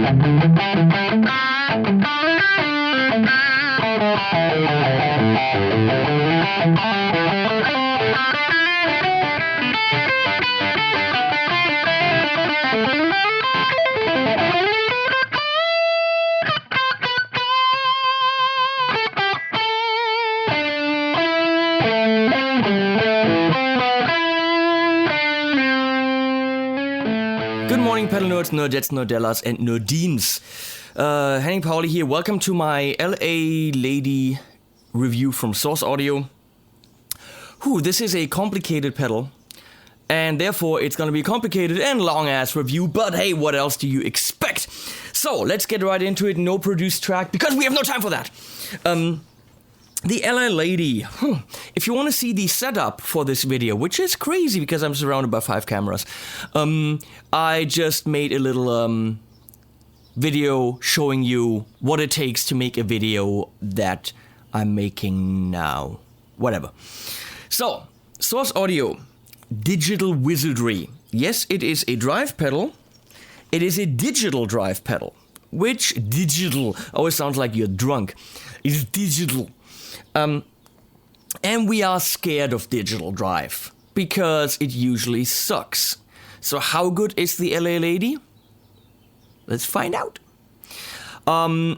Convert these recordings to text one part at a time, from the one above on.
Good morning, pedal nerds, nerdettes, nerdellas, and nerdines. Henning Pauli here. Welcome to my LA Lady review from Source Audio. This is a complicated pedal, and therefore it's going to be a complicated and long-ass review, but hey, what else do you expect? So, let's get right into it. No produced track, because we have no time for that. The LA Lady. If you want to see the setup for this video, which is crazy because I'm surrounded by 5 cameras, I just made a little video showing you what it takes to make a video that I'm making now. Whatever. So, Source Audio, digital wizardry. Yes, it is a drive pedal. It is a digital drive pedal. Which digital always sounds like you're drunk. It's digital. And we are scared of digital drive because it usually sucks. So how good is the LA Lady? Let's find out. A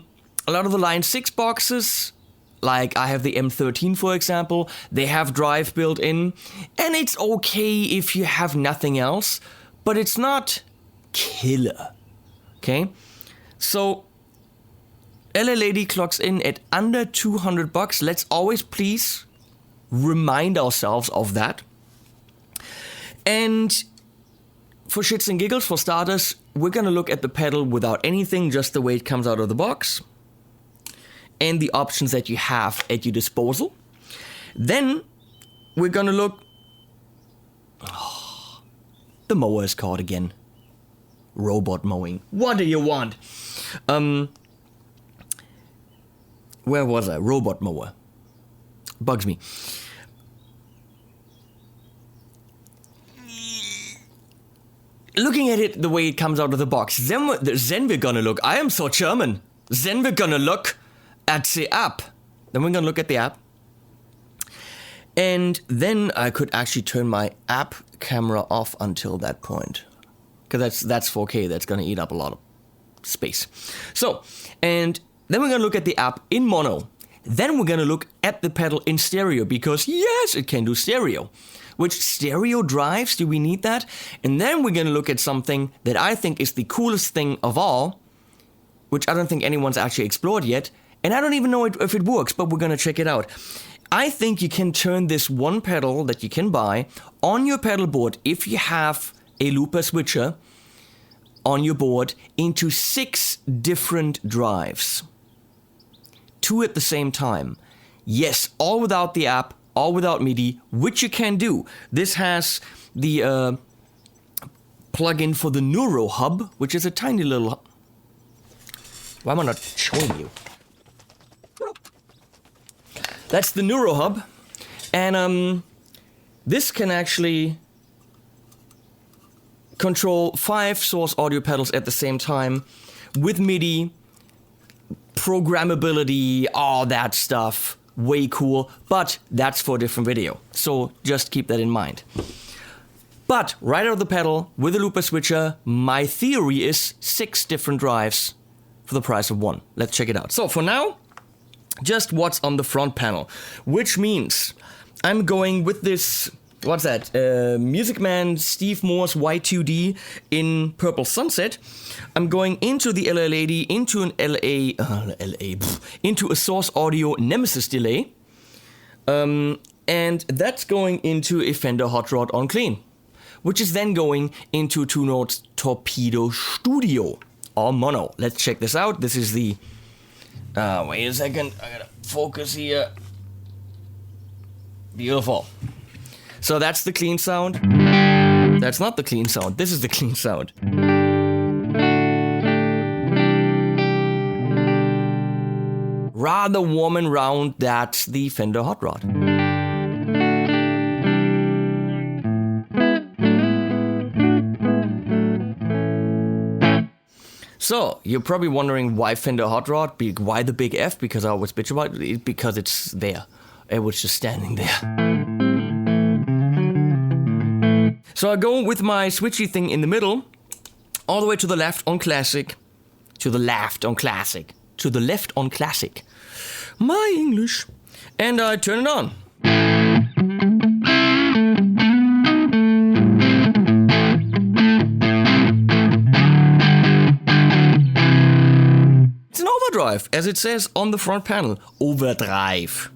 lot of the Line 6 boxes, like I have the M13 for example, they have drive built in, and it's okay if you have nothing else, but it's not killer. Okay? So LA Lady clocks in at under $200. Let's always please remind ourselves of that. And for shits and giggles, for starters, we're gonna look at the pedal without anything, just the way it comes out of the box, and the options that you have at your disposal. Then we're gonna look. The mower is caught again. Robot mowing. What do you want? Where was I? Robot mower. Bugs me. Looking at it the way it comes out of the box, then we're gonna look. I am so German. Then we're gonna look at the app. Then we're gonna look at the app. And then I could actually turn my app camera off until that point. Because that's 4K. That's gonna eat up a lot of space. So, and then we're going to look at the app in mono. Then we're going to look at the pedal in stereo because yes, it can do stereo. Which stereo drives, do we need that? And then we're going to look at something that I think is the coolest thing of all, which I don't think anyone's actually explored yet. And I don't even know if it works, but we're going to check it out. I think you can turn this one pedal that you can buy on your pedal board if you have a looper switcher on your board into 6 different drives. 2 at the same time. Yes, all without the app, all without MIDI, which you can do. This has the plugin for the Neuro hub, which is a tiny little. Why am I not showing you? That's the Neuro hub, and this can actually control 5 Source Audio pedals at the same time with MIDI. Programmability, all that stuff, way cool, but that's for a different video, so just keep that in mind. But right out of the pedal, with a looper switcher, my theory is 6 different drives for the price of 1. Let's check it out. So for now, just what's on the front panel, which means I'm going with this. What's that? Music Man Steve Morse Y2D in Purple Sunset. I'm going into the LA Lady, into an into a Source Audio Nemesis delay. And that's going into a Fender Hot Rod on clean, which is then going into 2 Notes Torpedo Studio, all mono. Let's check this out. This is the, wait a second, I gotta focus here. Beautiful. So that's the clean sound. That's not the clean sound. This is the clean sound. Rather warm and round, that's the Fender Hot Rod. So, you're probably wondering why Fender Hot Rod, why the big F, because I always bitch about it, because it's there. It was just standing there. So I go with my switchy thing in the middle, all the way to the left on classic, to the left on classic, to the left on classic. My English. And I turn it on. Overdrive, as it says on the front panel. Overdrive.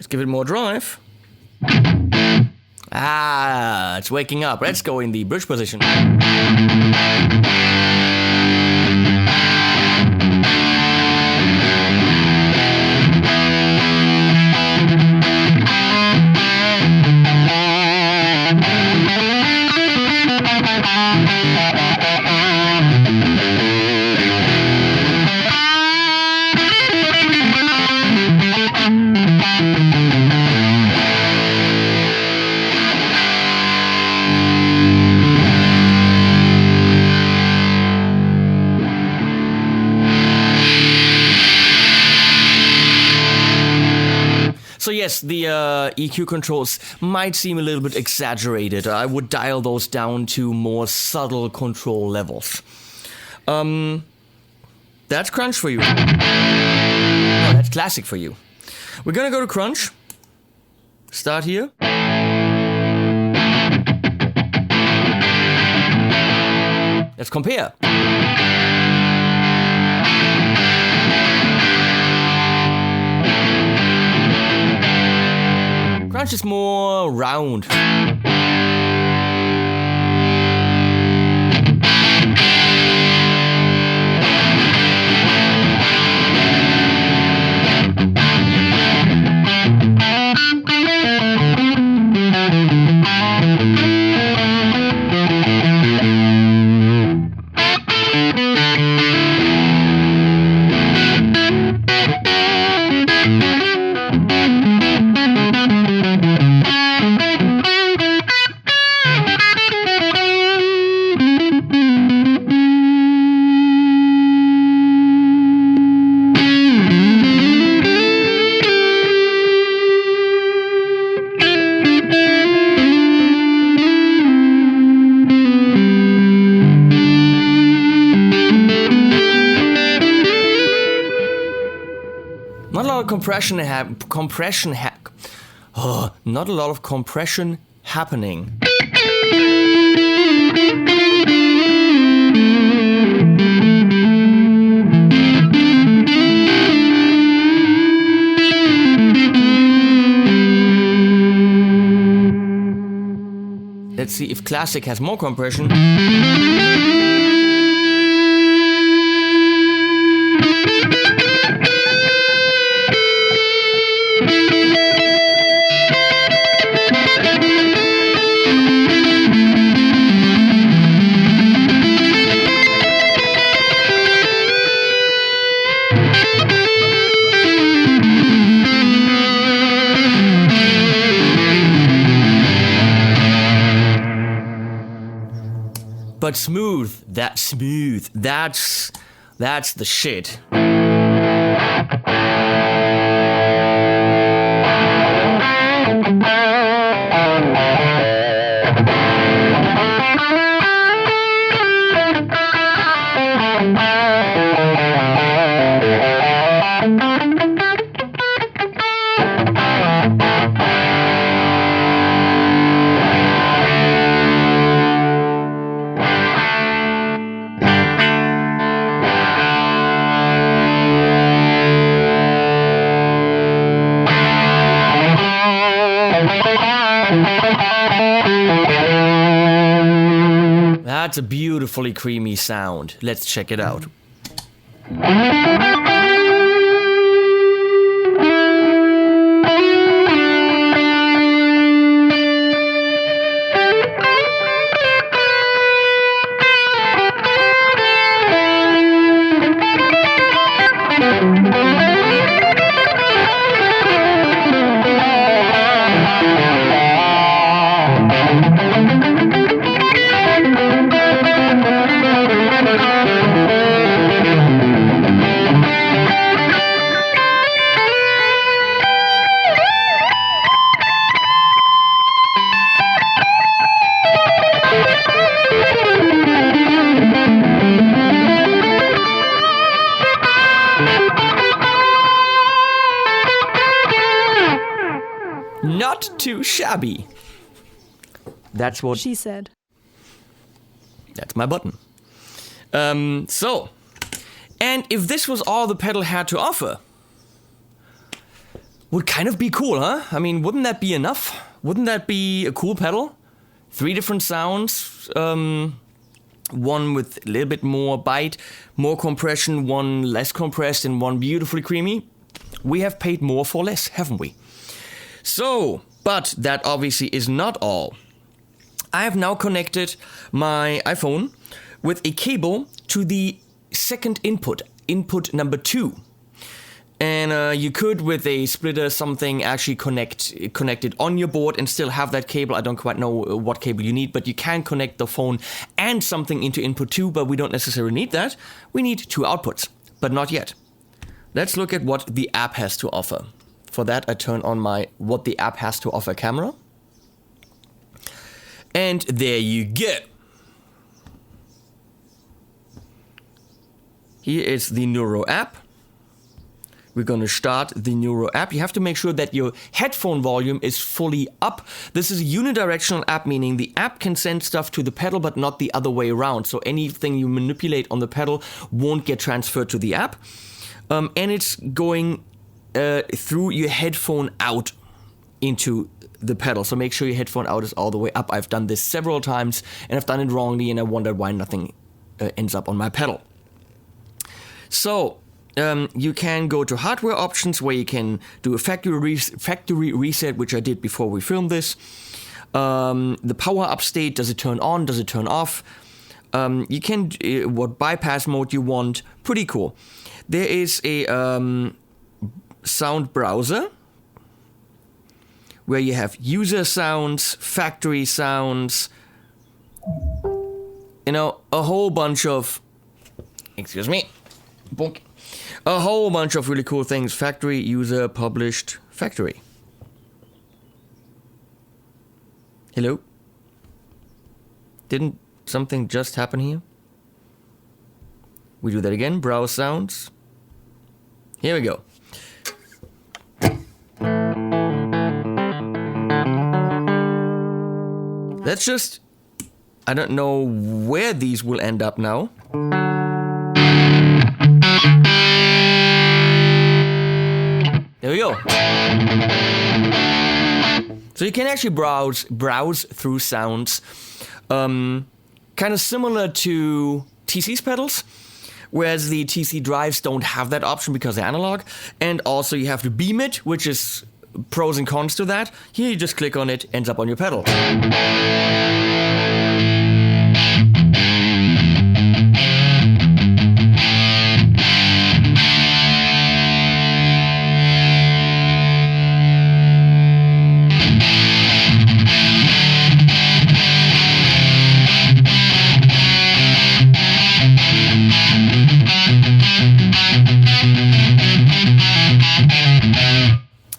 Give it more drive. Ah, it's waking up. Let's go in the bridge position. So yes, the EQ controls might seem a little bit exaggerated. I would dial those down to more subtle control levels. That's crunch for you. No, that's classic for you. We're gonna go to crunch. Start here. Let's compare. Crunch is more round. Not a lot of compression not a lot of compression happening. Let's see if classic has more compression. But smooth, that's the shit. that's a beautifully creamy sound. Let's check it out. Not too shabby. That's what she said. That's my button. So, and if this was all the pedal had to offer, would kind of be cool, huh? I mean, wouldn't that be enough? Wouldn't that be a cool pedal? 3 different sounds, one with a little bit more bite, more compression, one less compressed, and one beautifully creamy. We have paid more for less, haven't we? So, but that obviously is not all. I have now connected my iPhone with a cable to the second input number 2. And you could, with a splitter something, actually connect it on your board and still have that cable. I don't quite know what cable you need, but you can connect the phone and something into input 2, but we don't necessarily need that. We need 2 outputs, but not yet. Let's look at what the app has to offer. For that, I turn on my what the app has to offer camera. And there you go. Here is the Neuro app. We're going to start the Neuro app. You have to make sure that your headphone volume is fully up. This is a unidirectional app, meaning the app can send stuff to the pedal, but not the other way around. So anything you manipulate on the pedal won't get transferred to the app. And it's going through your headphone out into the pedal. So make sure your headphone out is all the way up. I've done this several times and I've done it wrongly and I wondered why nothing ends up on my pedal. So you can go to hardware options where you can do a factory reset, which I did before we filmed this. The power up state, does it turn on, does it turn off? You can, what bypass mode you want, pretty cool. There is a sound browser where you have user sounds, factory sounds, you know, a whole bunch of, excuse me, bonk, a whole bunch of really cool things. Factory, user, published, factory. Hello? Didn't something just happen here? We do that again, browse sounds. Here we go. Let's just, I don't know where these will end up now. There we go. So you can actually browse through sounds, kind of similar to TC's pedals, whereas the TC drives don't have that option because they're analog. And also you have to beam it, which is pros and cons to that. Here you just click on it, ends up on your pedal.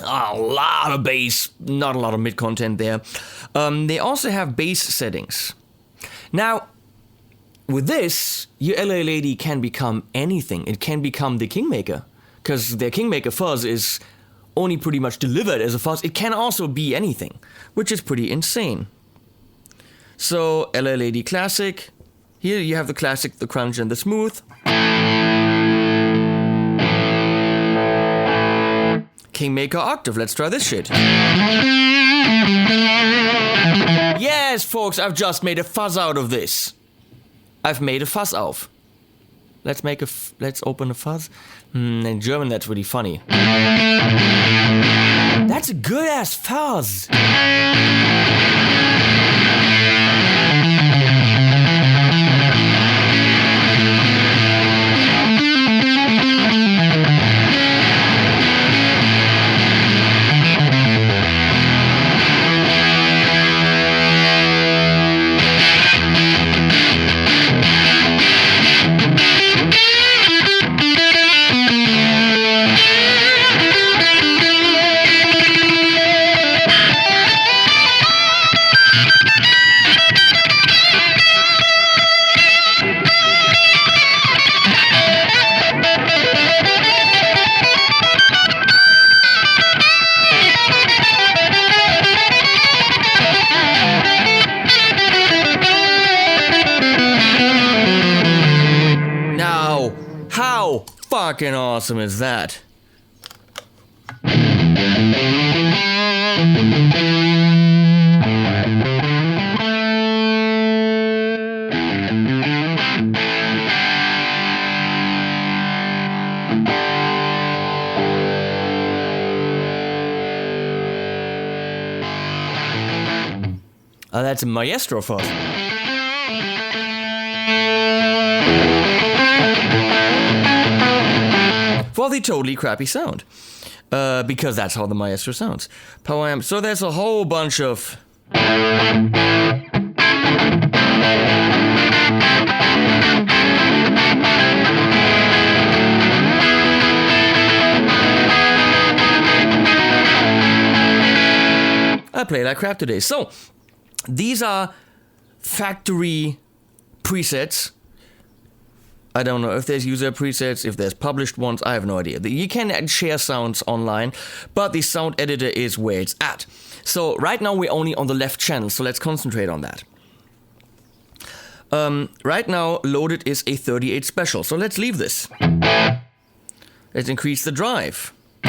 A lot of bass, not a lot of mid content there. They also have bass settings. Now, with this, your LA Lady can become anything. It can become the Kingmaker, because their Kingmaker fuzz is only pretty much delivered as a fuzz. It can also be anything, which is pretty insane. So, LA Lady Classic. Here you have the Classic, the Crunch, and the Smooth. Kingmaker Octave, let's try this shit. Yes, folks, I've just made a fuzz out of this. I've made a fuzz auf. Let's open a fuzz. In German, that's really funny. That's a good ass fuzz. How fucking awesome is that? Oh, that's a Maestro fuzz. For the totally crappy sound. Because that's how the Maestro sounds. Power amp. So there's a whole bunch of... I play like crap today. So, these are factory presets. I don't know if there's user presets, if there's published ones, I have no idea. You can share sounds online, but the sound editor is where it's at. So right now we're only on the left channel, so let's concentrate on that. Right now loaded is a 38 special, so let's leave this. Let's increase the drive. A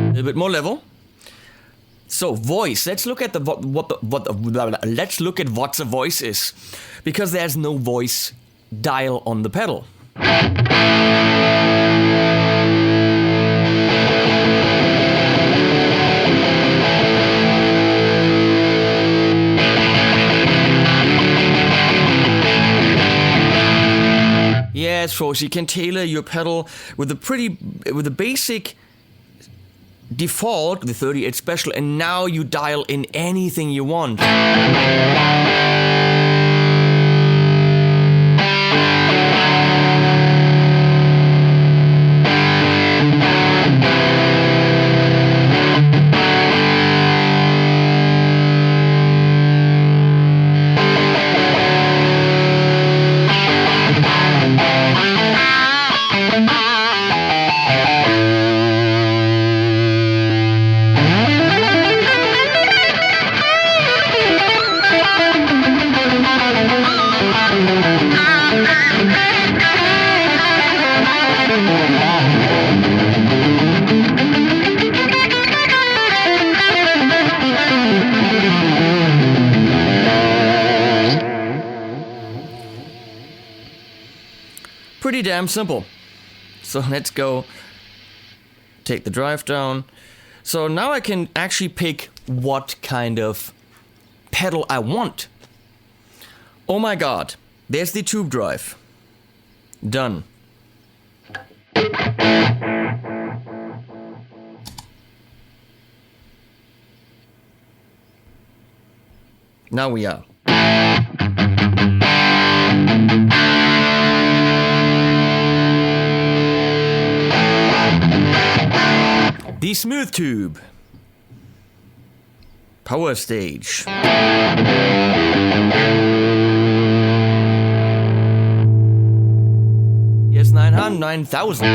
little bit more level. So voice, let's look at let's look at what the voice is, because there's no voice dial on the pedal. Yes, folks, you can tailor your pedal with a basic default, the 38 special, and now you dial in anything you want. Pretty damn simple. So let's go take the drive down. So now I can actually pick what kind of pedal I want. Oh my god, there's the tube drive. Done. Now we are. The smooth tube. Power stage. Yes, 900, 9000.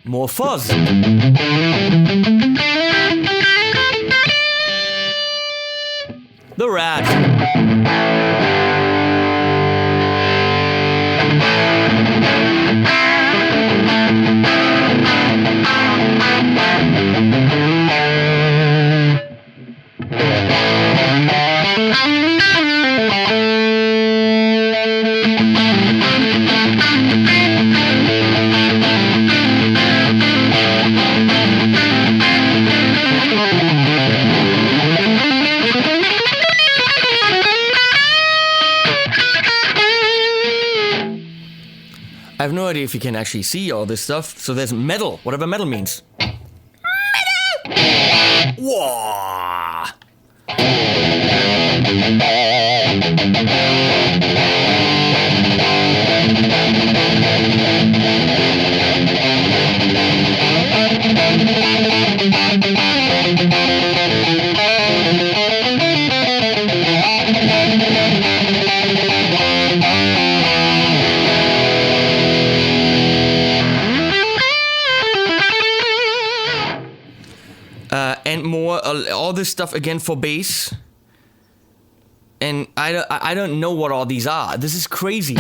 More fuzz. The rat. I have no idea if you can actually see all this stuff. So there's metal, whatever metal means. Metal! Whoa! And more, all this stuff again for bass. And I don't know what all these are. This is crazy.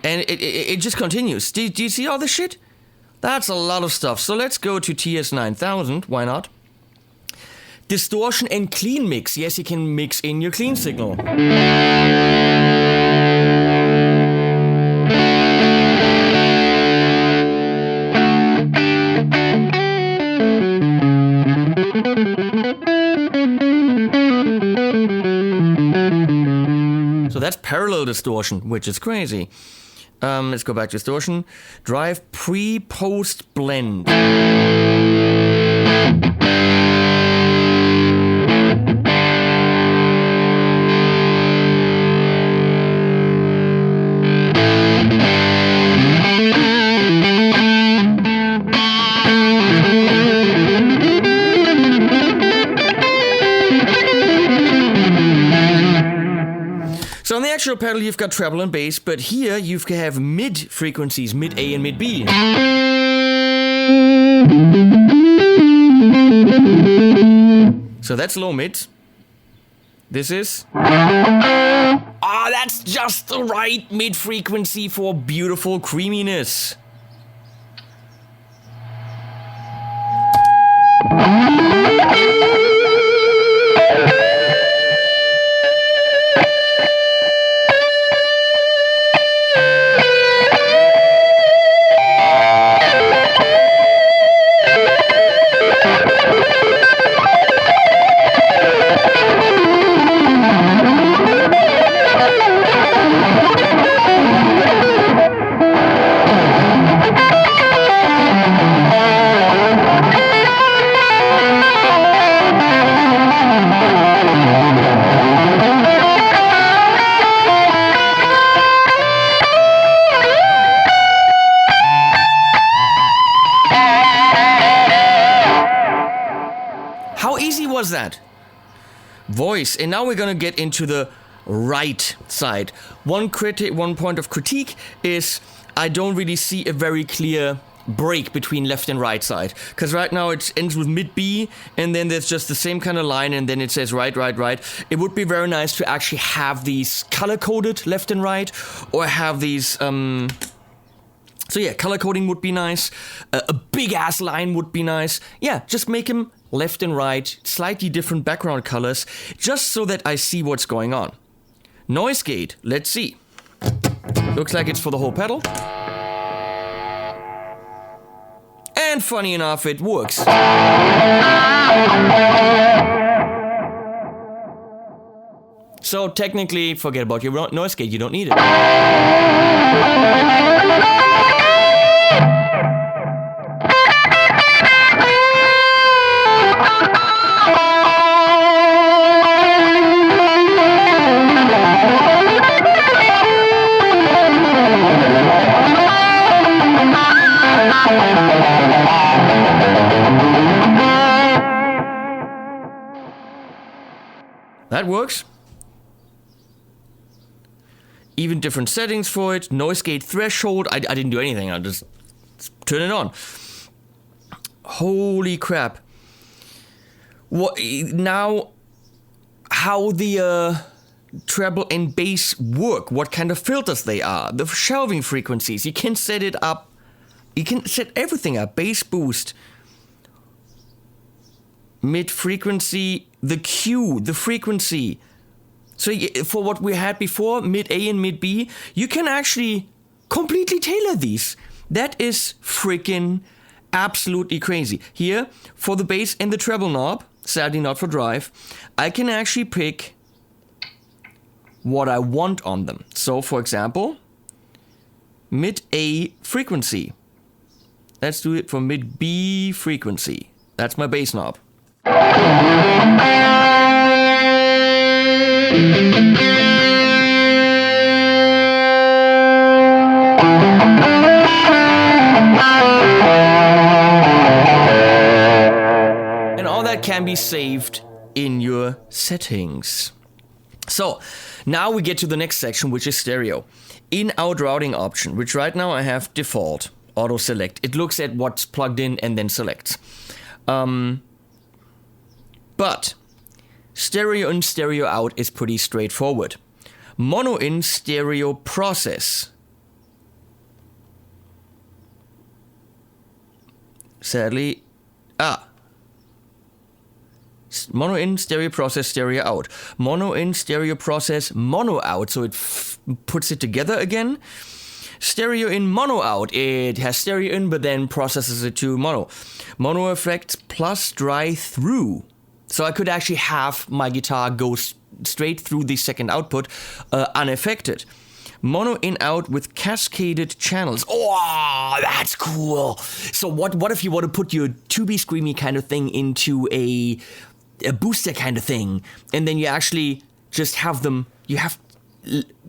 And it just continues. Do you see all this shit? That's a lot of stuff. So let's go to TS9000. Why not? Distortion and clean mix. Yes, you can mix in your clean signal. So that's parallel distortion, which is crazy. Let's go back to distortion. Drive pre-post blend. So on the actual pedal you've got treble and bass, but here you have mid frequencies, mid A and mid B. So that's low mid. This is... Ah, that's just the right mid frequency for beautiful creaminess. How easy was that? Voice, and now we're gonna get into the right side. One point of critique is I don't really see a very clear break between left and right side, because right now it ends with mid B and then there's just the same kind of line and then it says right, right, right. It would be very nice to actually have these color coded left and right, or have these so yeah, color coding would be nice. A big ass line would be nice. Yeah, just make them left and right, slightly different background colors, just so that I see what's going on. Noise gate, let's see. Looks like it's for the whole pedal. And funny enough, it works. So technically, forget about your noise gate, you don't need it. That works. Even different settings for it. Noise gate threshold. I didn't do anything. I just turn it on. Holy crap. What now? How the treble and bass work, what kind of filters they are, the shelving frequencies. You can set it up, you can set everything up, bass boost, mid frequency, the Q, the frequency. So for what we had before, mid A and mid B, you can actually completely tailor these. That is freaking absolutely crazy. Here, for the bass and the treble knob, sadly not for drive, I can actually pick what I want on them. So for example, mid A frequency. Let's do it for mid B frequency. That's my bass knob. And all that can be saved in your settings. So now we get to the next section, which is stereo. In our routing option, which right now I have default, auto select. It looks at what's plugged in and then selects. But stereo in, stereo out is pretty straightforward. Mono in, stereo process. Sadly, mono in, stereo process, stereo out. Mono in, stereo process, mono out. So it puts it together again. Stereo in, mono out. It has stereo in, but then processes it to mono. Mono effects plus drive through. So I could actually have my guitar go straight through the second output unaffected. Mono in out with cascaded channels. Oh, that's cool. So what if you want to put your to-be screamy kind of thing into a booster kind of thing, and then you actually just have them, you have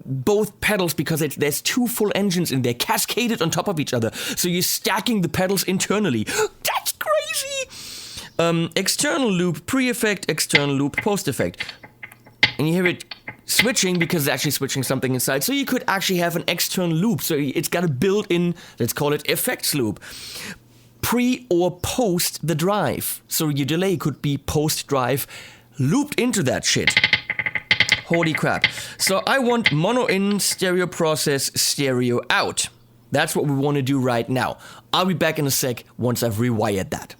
both pedals, because there's two full engines in there cascaded on top of each other. So you're stacking the pedals internally. That's crazy. External loop pre-effect, external loop post-effect. And you hear it switching because it's actually switching something inside. So you could actually have an external loop. So it's got a built-in, let's call it effects loop. Pre or post the drive. So your delay could be post-drive looped into that shit. Holy crap. So I want mono in, stereo process, stereo out. That's what we want to do right now. I'll be back in a sec once I've rewired that.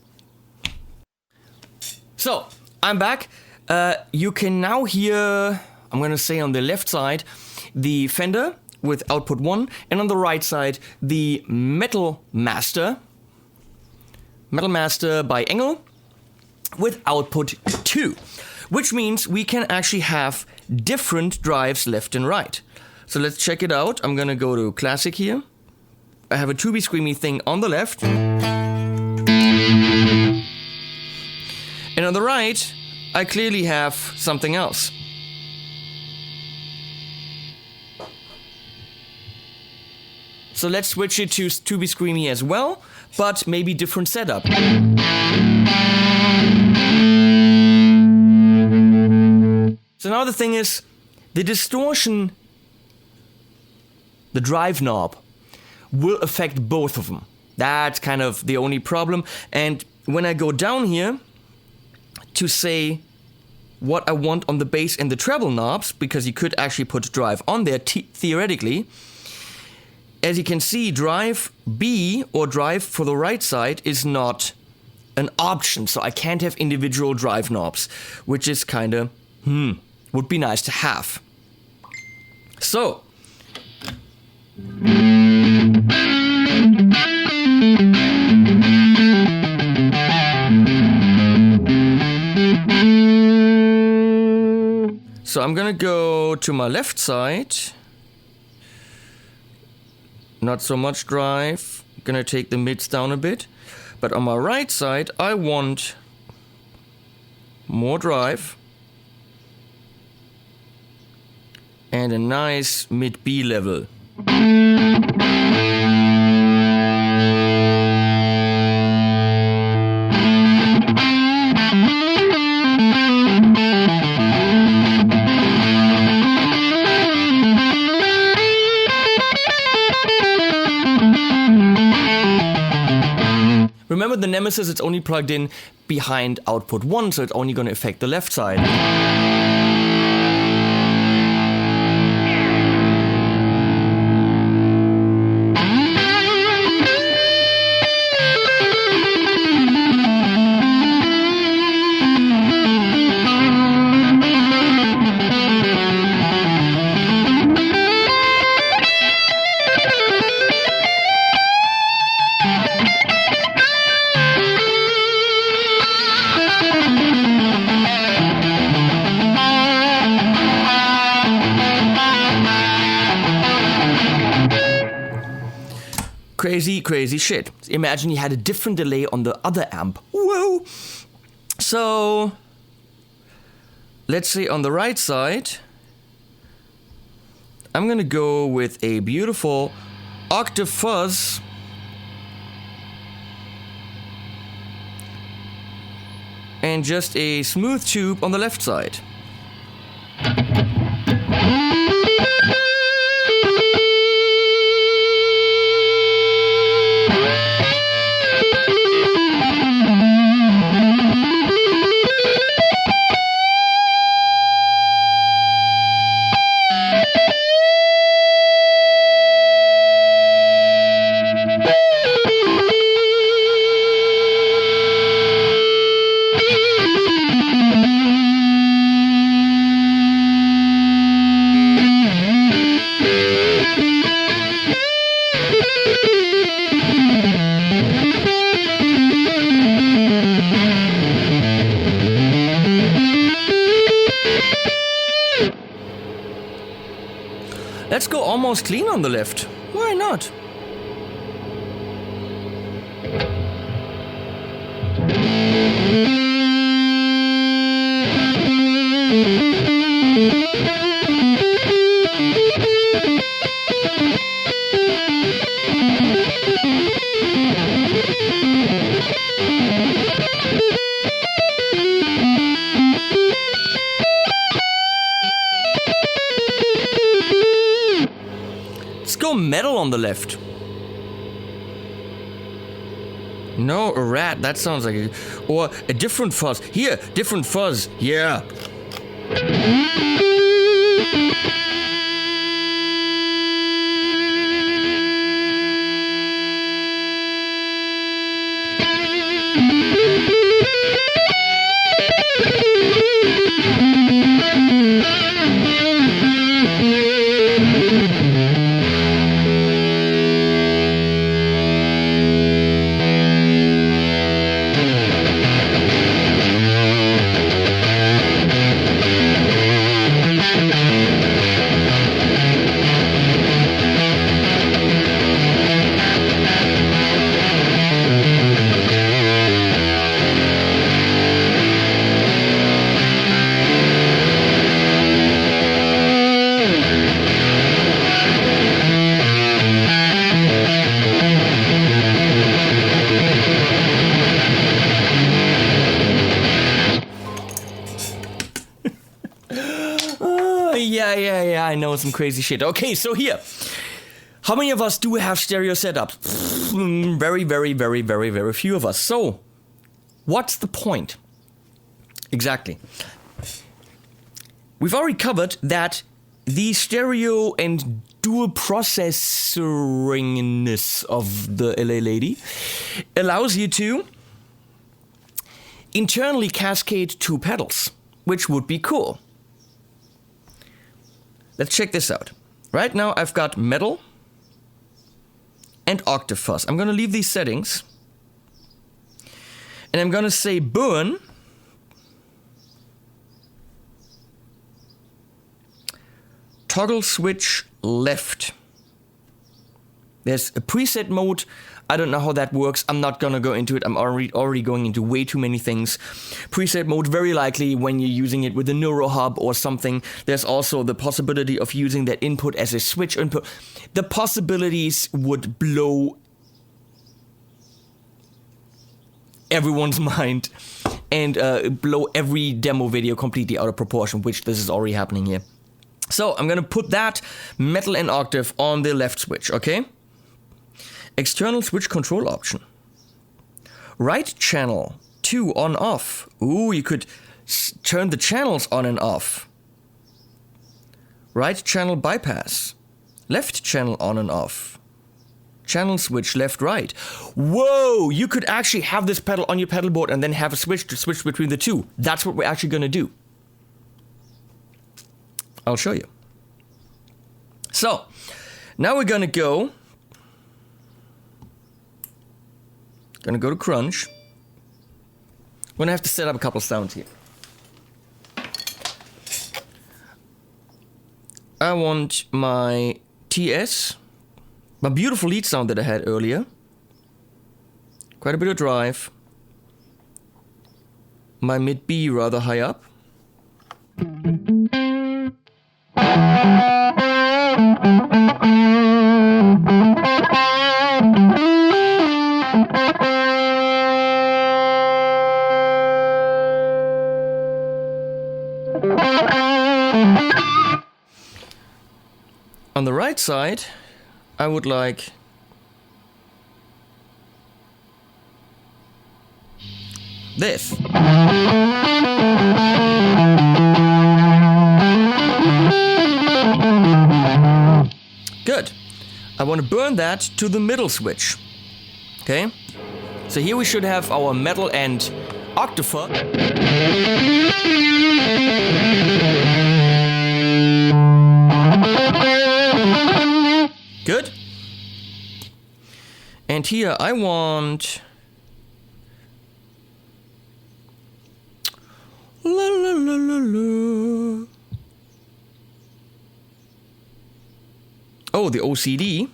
So, I'm back. You can now hear, I'm going to say on the left side, the Fender with output 1, and on the right side, the MetalMaster by Engl with output 2, which means we can actually have different drives left and right. So let's check it out. I'm going to go to classic here. I have a to-be screamy thing on the left. And on the right, I clearly have something else. So let's switch it to be screamy as well, but maybe different setup. So now the thing is, the distortion, the drive knob, will affect both of them. That's kind of the only problem. And when I go down here to say what I want on the bass and the treble knobs, because you could actually put drive on there theoretically, as you can see, drive B or drive for the right side is not an option, so I can't have individual drive knobs, which is kind of, would be nice to have. So, I'm gonna go to my left side. Not so much drive. Gonna take the mids down a bit. But on my right side, I want more drive. And a nice mid B level. Remember the Nemesis, it's only plugged in behind output 1, so it's only going to affect the left side. Crazy, crazy shit. Imagine you had a different delay on the other amp. Whoa! So, let's say on the right side, I'm gonna go with a beautiful octave fuzz. And just a smooth tube on the left side. Let's go almost clean on the left. Why not? Let's go metal on the left. No, a rat. That sounds like or a different fuzz. Here, different fuzz. Yeah. Yeah, I know some crazy shit. Okay, so here. How many of us do have stereo setups? Very few of us. So, what's the point? Exactly. We've already covered that the stereo and dual processoringness of the LA Lady allows you to internally cascade two pedals, which would be cool. Let's check this out. Right now I've got metal and octave fuzz. I'm going to leave these settings. And I'm going to say burn. Toggle switch left. There's a preset mode. I don't know how that works. I'm not gonna go into it. I'm already going into way too many things. Preset mode, very likely when you're using it with a Neuro hub or something. There's also the possibility of using that input as a switch input. The possibilities would blow everyone's mind and blow every demo video completely out of proportion, which this is already happening here. So I'm gonna put that metal and octave on the left switch, okay? External switch control option. Right channel 2 on off. Ooh, you could turn the channels on and off. Right channel bypass. Left channel on and off. Channel switch left right. Whoa, you could actually have this pedal on your pedal board and then have a switch to switch between the two. That's what we're actually gonna do. I'll show you. So, now we're gonna go to crunch. I'm gonna have to set up a couple sounds here. I want my TS My beautiful lead sound that I had earlier. Quite a bit of drive. My mid B rather high up. On the right side, I would like this. Good. I want to burn that to the middle switch. Okay? So here we should have our metal and octafuzz. Good. And here I want... La la la la la. Oh, the OCD.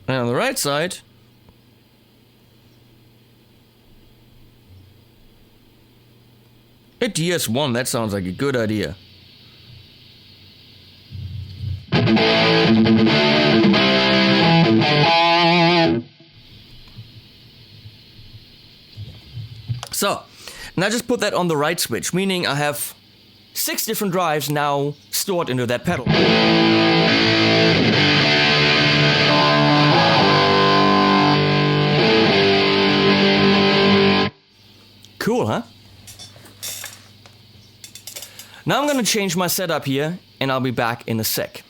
And on the right side, a DS1, that sounds like a good idea. So, now just put that on the right switch, meaning I have 6 different drives now stored into that pedal. Cool, huh? Now I'm gonna change my setup here, and I'll be back in a sec.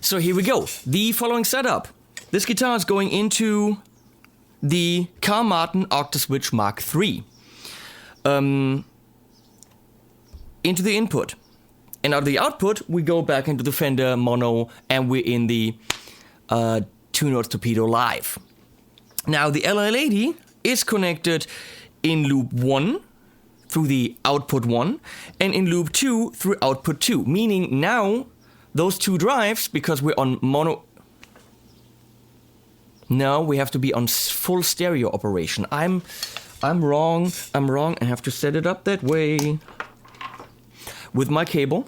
So here we go, the following setup. This guitar is going into the Carl Martin Octaswitch Mark III. Into the input. And out of the output, we go back into the Fender mono, and we're in the 2-Notes Torpedo Live. Now the LL80 is connected in loop 1 through the output 1, and in loop 2 through output 2, meaning now those 2 drives, because we're on mono... No, we have to be on full stereo operation. I'm wrong, I have to set it up that way. With my cable.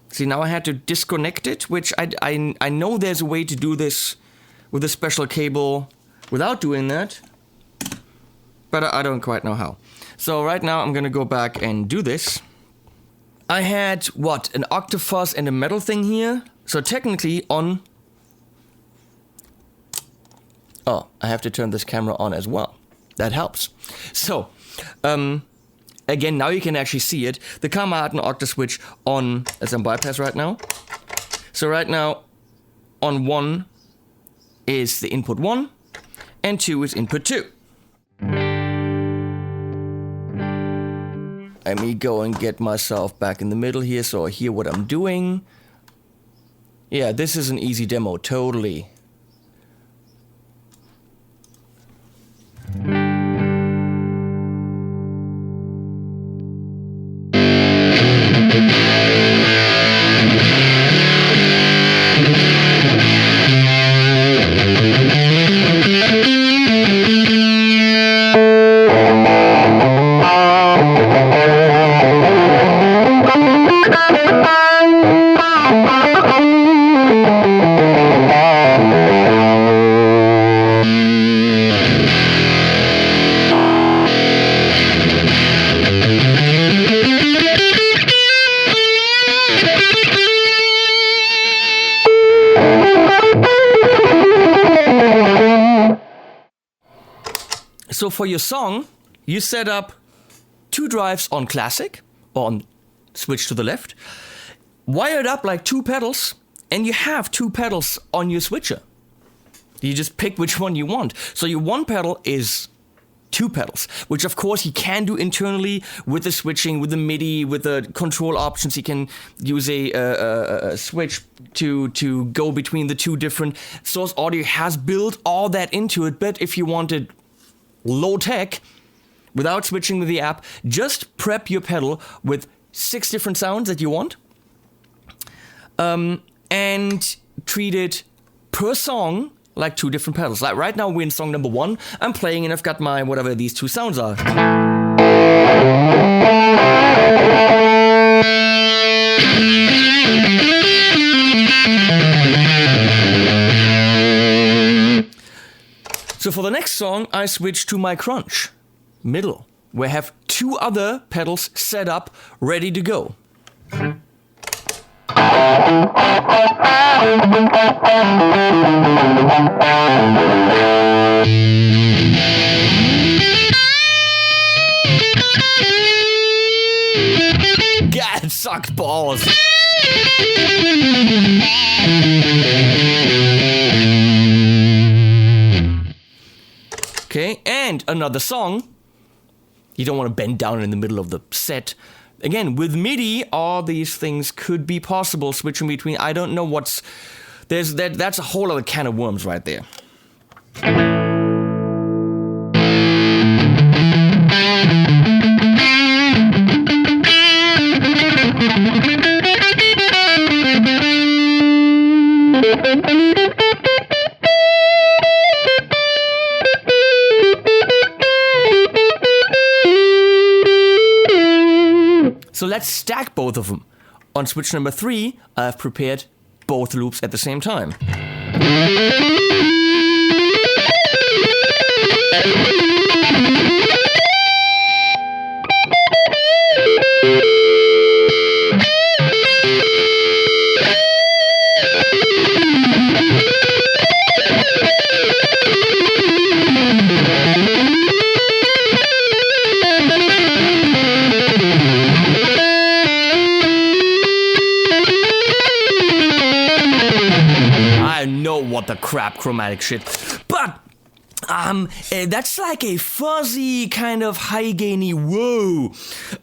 See, now I had to disconnect it, which I know there's a way to do this with a special cable without doing that. But I don't quite know how. So right now I'm gonna go back and do this. I had, what, an octafuzz and a metal thing here? So technically on... Oh, I have to turn this camera on as well. That helps. So, again, now you can actually see it. The Carl Martin Octaswitch on, as I'm bypass right now. So right now, on 1 is the input 1, and 2 is input 2. Let me go and get myself back in the middle here so I hear what I'm doing. Yeah, this is an easy demo, totally. So for your song, you set up 2 drives on classic, or on switch to the left, wired up like 2 pedals, and you have 2 pedals on your switcher. You just pick which one you want. So your 1 pedal is 2 pedals, which of course he can do internally with the switching, with the MIDI, with the control options. He can use a switch to go between the 2 different source audio. Has built all that into it, but if you wanted low tech, without switching with the app, just prep your pedal with 6 different sounds that you want, and treat it per song like 2 different pedals. Like right now we're in song number 1, I'm playing and I've got my, whatever these 2 sounds are. So for the next song, I switch to my crunch, middle, where I have 2 other pedals set up, ready to go. God, it sucked balls. Okay, and another song. You don't want to bend down in the middle of the set. Again, with MIDI, all these things could be possible, switching between. I don't know what's... That's a whole other can of worms right there. So let's stack both of them. On switch number 3, I've prepared both loops at the same time. What the crap chromatic shit, but that's like a fuzzy kind of high gainy whoa.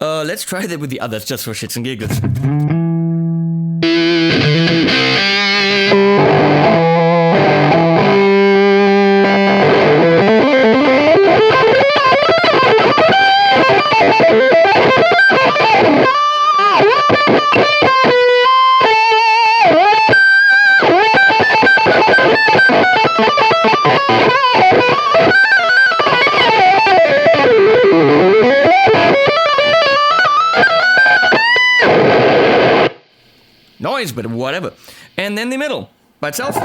Let's try that with the others just for shits and giggles. Noise, but whatever. And then the middle by itself.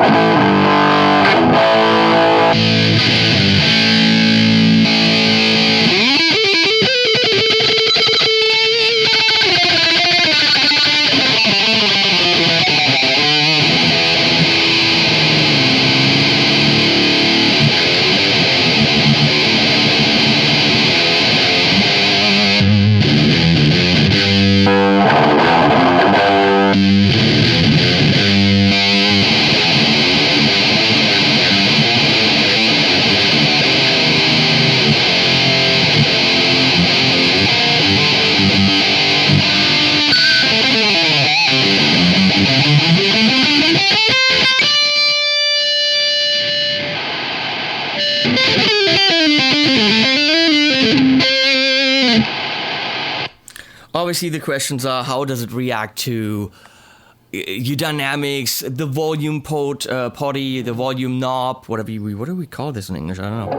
Obviously, the questions are, how does it react to your dynamics, the volume potty, the volume knob, what do we call this in English? I don't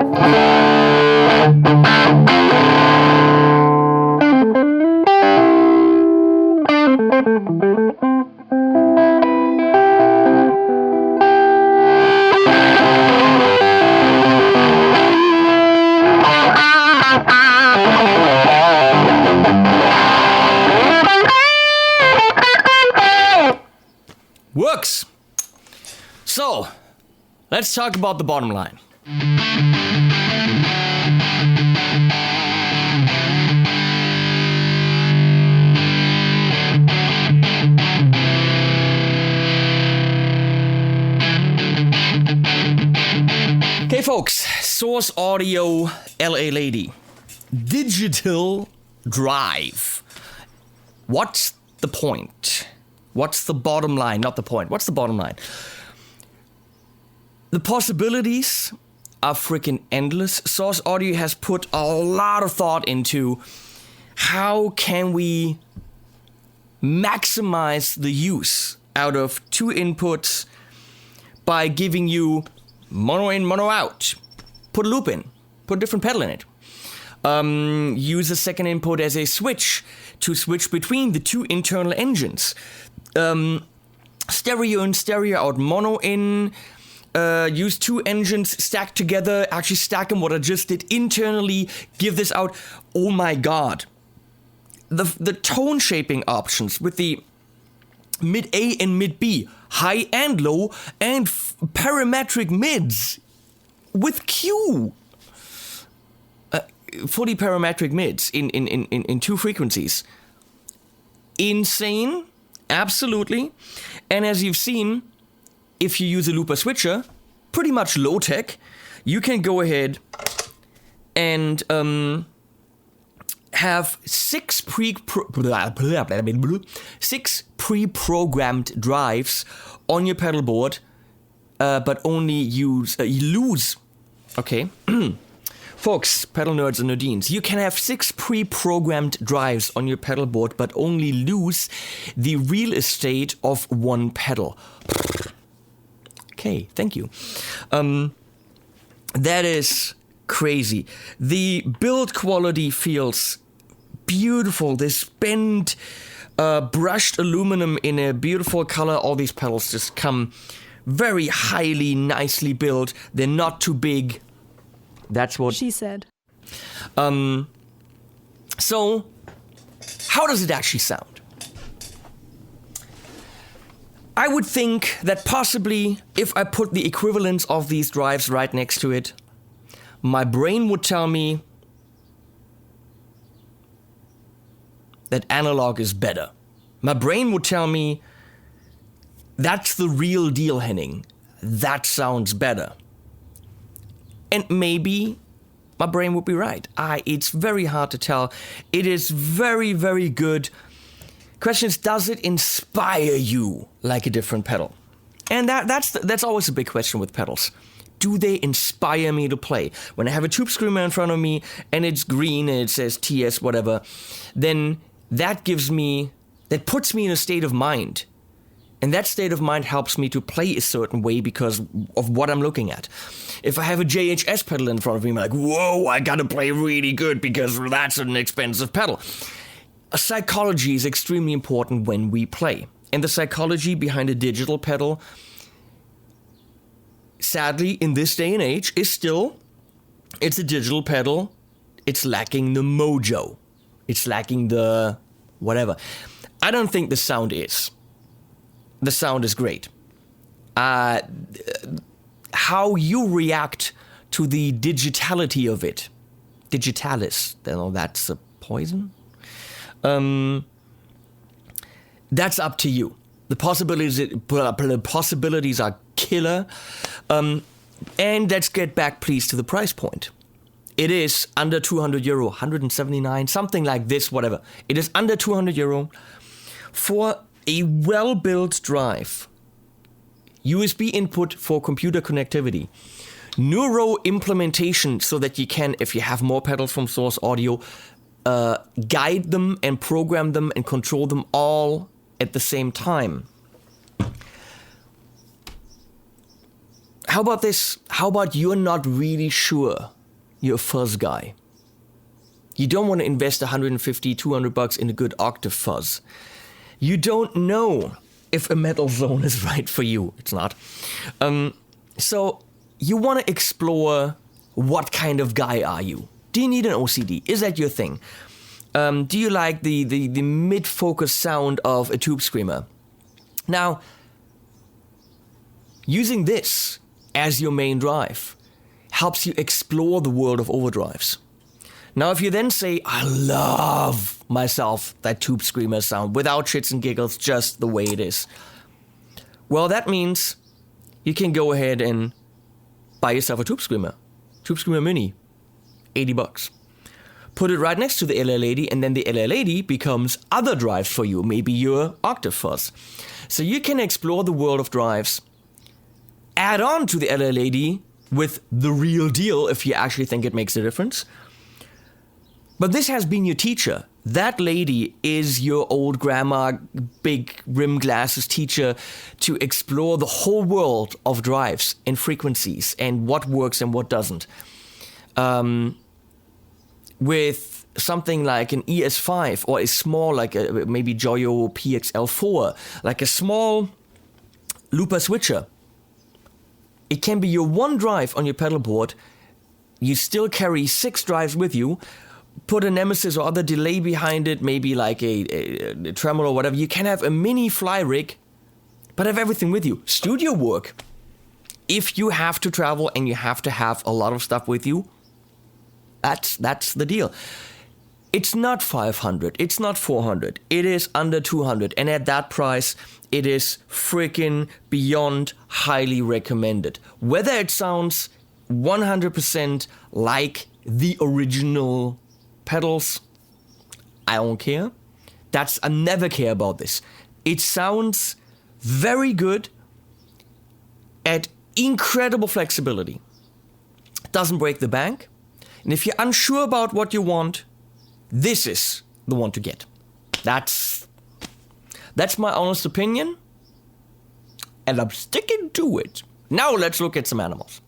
Works. So, let's talk about the bottom line. Okay, Hey folks, Source Audio LA Lady. Digital drive. What's the point? What's the bottom line? Not the point. What's the bottom line? The possibilities are freaking endless. Source Audio has put a lot of thought into how can we maximize the use out of two inputs by giving you mono in, mono out. Put a loop in. Put a different pedal in it. Use a second input as a switch to switch between the two internal engines. Stereo in, stereo out, mono in. Use two engines stacked together. Actually stack them, what I just did internally. Give this out. Oh my god. The tone shaping options with the mid A and mid B, high and low, and parametric mids with Q. Fully parametric mids in two frequencies. Insane, absolutely. And as you've seen, if you use a looper switcher, pretty much low tech, you can go ahead and have six pre-programmed drives on your pedal board, but only lose. Okay, folks, pedal nerds and nerdines, you can have 6 pre-programmed drives on your pedal board, but only lose the real estate of one pedal. Okay, thank you. That is crazy. The build quality feels beautiful. This bent, brushed aluminum in a beautiful color. All these pedals just come very highly, nicely built. They're not too big. That's what she said. So, how does it actually sound? I would think that possibly if I put the equivalents of these drives right next to it, my brain would tell me that analog is better. My brain would tell me that's the real deal, Henning. That sounds better. And maybe my brain would be right. It's very hard to tell. It is very, very good. Question is, does it inspire you like a different pedal? And that's always a big question with pedals. Do they inspire me to play? When I have a tube screamer in front of me and it's green and it says TS whatever, then that puts me in a state of mind. And that state of mind helps me to play a certain way because of what I'm looking at. If I have a JHS pedal in front of me, I'm like, whoa, I gotta play really good because that's an expensive pedal. Psychology is extremely important when we play. And the psychology behind a digital pedal, sadly, in this day and age, is still, it's a digital pedal. It's lacking the mojo. It's lacking the whatever. I don't think the sound is. The sound is great. How you react to the digitality of it. Digitalis, that's a poison. That's up to you. The possibilities are killer. And let's get back, please, to the price point. It is under 200 euro, 179, something like this, whatever. It is under 200 euro for a well-built drive. USB input for computer connectivity. Neuro implementation so that you can, if you have more pedals from Source Audio, guide them and program them and control them all at the same time. How about this? How about you're not really sure you're a fuzz guy? You don't want to invest 150, 200 bucks in a good octave fuzz. You don't know if a metal zone is right for you. It's not. So you want to explore what kind of guy are you? Do you need an OCD? Is that your thing? Do you like the mid-focus sound of a tube screamer? Now, using this as your main drive helps you explore the world of overdrives. Now, if you then say, I love myself that tube screamer sound without shits and giggles, just the way it is. Well, that means you can go ahead and buy yourself a Tube Screamer Mini, $80. Put it right next to the LL80, and then the LL80 becomes other drives for you, maybe your octave fuzz. So you can explore the world of drives, add on to the LL80 with the real deal if you actually think it makes a difference. But this has been your teacher. That lady is your old grandma, big rim glasses teacher to explore the whole world of drives and frequencies and what works and what doesn't. With something like an ES5 or a small, like maybe Joyo PXL4, like a small looper switcher, it can be your one drive on your pedal board. You still carry 6 drives with you. Put a Nemesis or other delay behind it, maybe like a tremolo or whatever. You can have a mini fly rig, but have everything with you. Studio work. If you have to travel and you have to have a lot of stuff with you, that's the deal. It's not 500, it's not 400, it is under 200, and at that price, it is freaking beyond highly recommended. Whether it sounds 100% like the original pedals, I don't care. I never care about this. It sounds very good at incredible flexibility. It doesn't break the bank. And if you're unsure about what you want, this is the one to get. That's my honest opinion, and I'm sticking to it. Now let's look at some animals.